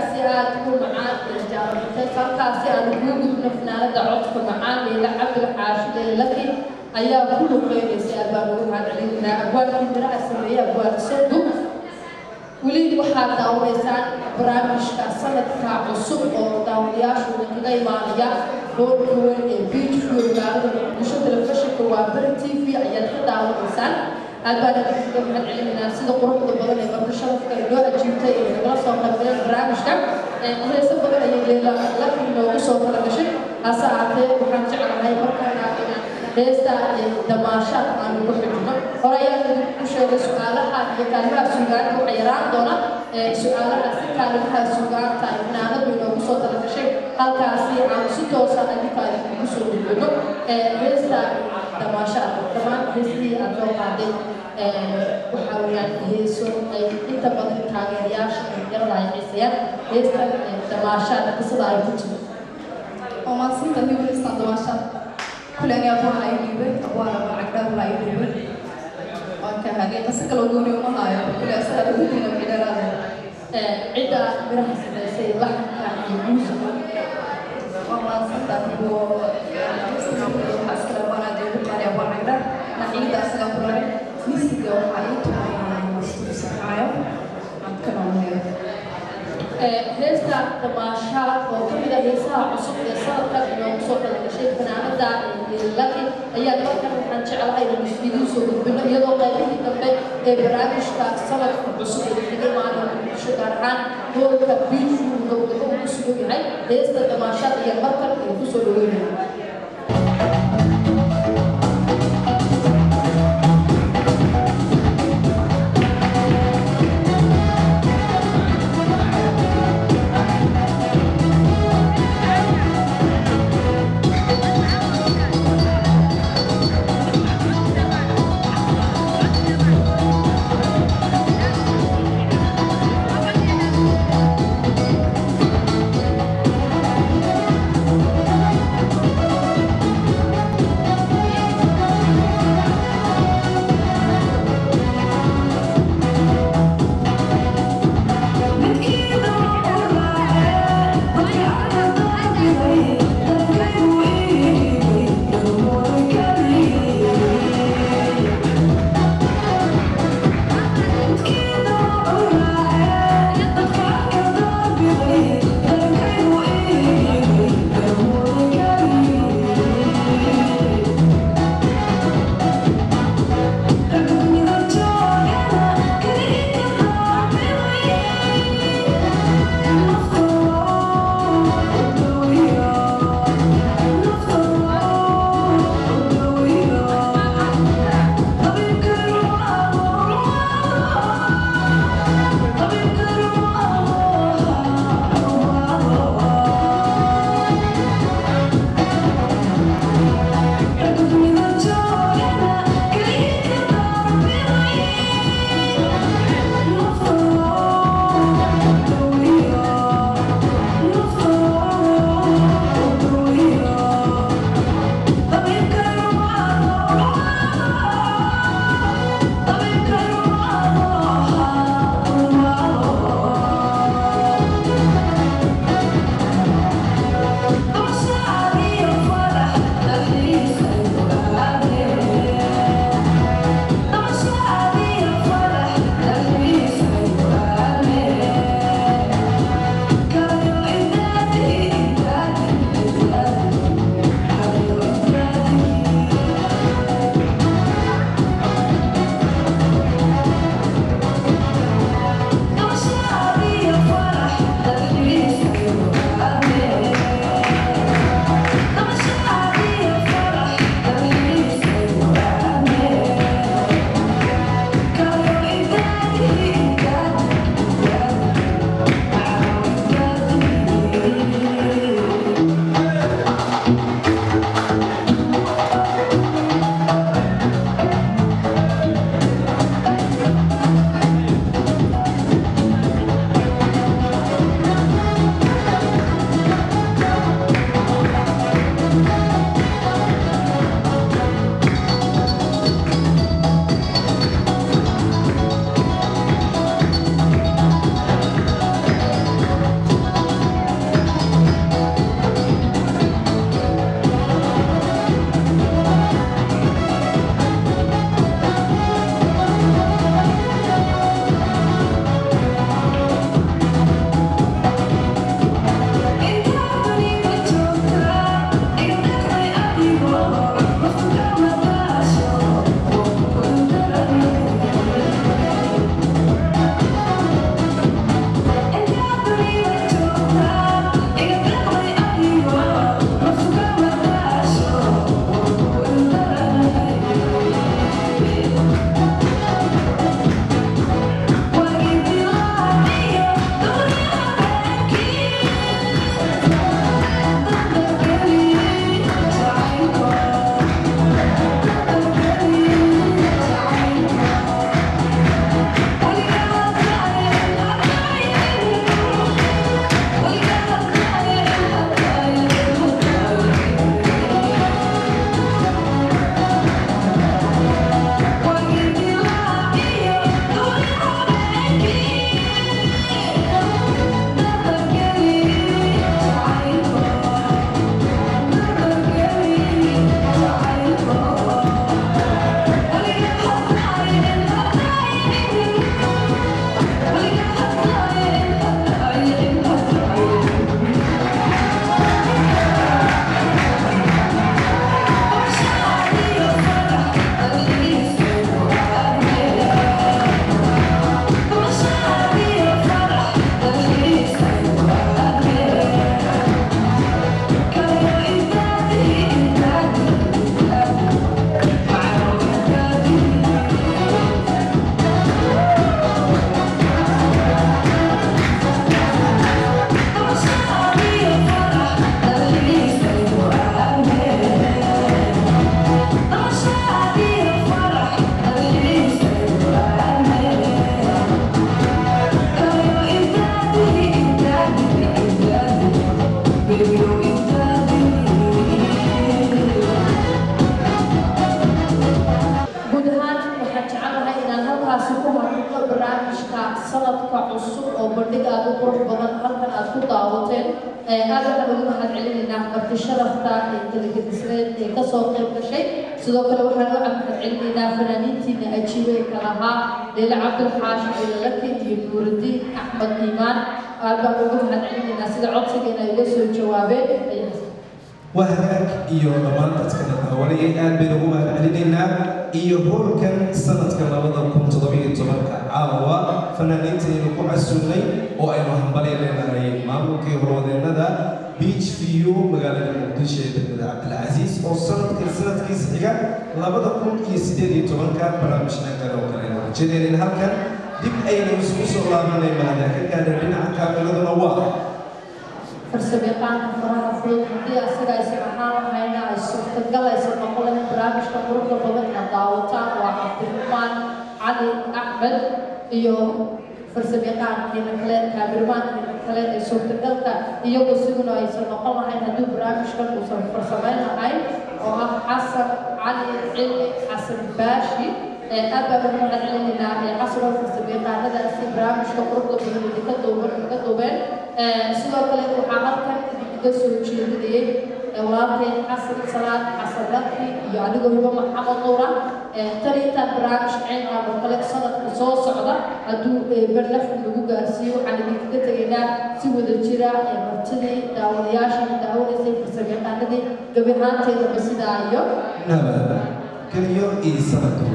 heestaasi aad ku macaan jaarabtay halkaasi aan ugu gudbino fanaanada codka macaan leela cabdul xaashi leelaki ayaa ku luqeynaysa abaan ugu mahadcelinaa abwaanka miraha sameeya abwaan sadu weli waxaad daawaneysaan barnaamijka sanadka cusub oo daawadayaashu kaga imaanaya hoolka weyn ee beach view magaalada muqdisho telefishinka waa bari tv ayaad ka daawaneysaan أبغى أقول لك علمنا سيد قرب الضبط اللي قبل شرف كيلو أجيبته خلاص صار قبل البرامج كم هذا سبب اللي لكن لو وصل كل شيء أساعده وكان تعب هاي مركنا هذا دماشات عن الوحدة ورأي وشيء سؤال حد يكلمه سؤال وحيران دونا سؤال كلمه سؤال تعبنا هذا لو وصل كل شيء هل كاسي عن ستوسا اللي كان وصل منه هذا دماشات كمان هذه أتوقع وحاولنا هيسو أنت بدل تاجرياش يلا يحسيا هيستا دماشات قصة عيوتي وما سنت اللي ولسنا دماشات كلنا أبوها عيوبة أبوها عقدها عيوبة وكهذه قصة لو دوني وما هاي كل أسئلة بدينا بدنا عدة برهس سي لحن كان يجوز وما سنت اللي هو أسئلة وانا جايب لي أبوها عقدها نحيد أسئلة كلنا ميسيكا وحايته سمعايا عندكم هيستا دماشات وكميدا هيسا عصب يسارك إنه صوت الشيء فناندا لكن هي الوقت عن شعر هاي المسؤولين سووا بنا يدو قليل كمان برامج كسمك عصب اللي معنا شكران هو كبير ولو تكون مسؤول هاي هيستا دماشات هي المركب اللي تسولوه daawateen aad waxaan ugu mahadcelinaynaa marti sharafta kala gedisneed ee kasoo qayb gashay sidoo kale waxaan u mahadcelinaynaa fanaaniintiina ajiibay kala ahaa Leila Cabdulxaashi Ilalaki iyo Nuurudiin Axmed Iimaan aad baan ugu mahadcelinaynaa sida codsigeena ay uga soo jawaabeen وهناك iyo dhammaan dadka daawanaya aad bay ugu mahadcelinaynaa iyo howlkan sanadka 2017 caawa fanaaniinteenu ku casuulnay oo aynu hambalyeynay maamulkii horwadeennada Beach View magaalada Muqdisho ee degmada Cabdilcasiis oo sanadkiisa xiga 2018 barnaamijna kale oo kale jeedeen halkan dib aynu isku soo laabanay maadaama ka gaadhay dhinaca kaameraduna waa farsamayaqaan faraha fudud haddii asaga aysan ahaan lahayna ay suurtagal aysan noqon lahayn barnaamijka quruxda badan inaad daawataan waa Cabdiraxmaan Cali Axmed iyo farsamayaqaankiina kale kaamiramankiina kale ee suurtagalka iyagoo siduna aysan noqon lahayn haddii barnaamijkan uusan farsamayn lahayn oo ah Xasan Cali Cilmi Xasan Baashi aad baan ugu mahadcelinaynaa casro farsamayaqaanadaasi barnaamijka quruxda badan ka duubeen sidoo kale waxaa halkan idinkaga soo jeedinayay walaalkeen Xasan Salaad Xasan Laki iyo anigoo Hibo Maxamed Nuura tan intaan barnaamij ciidan oo kale sanadka soo socda hadduu barnaamij lagu gaarsiiyo waxaan idinkaga tegaynaa si wada jira martidii daawadayaashii daawadaysay farsamayaqaanadii gabi ahaanteedaba sidaa iyo nabad kaliyo iyo sanadku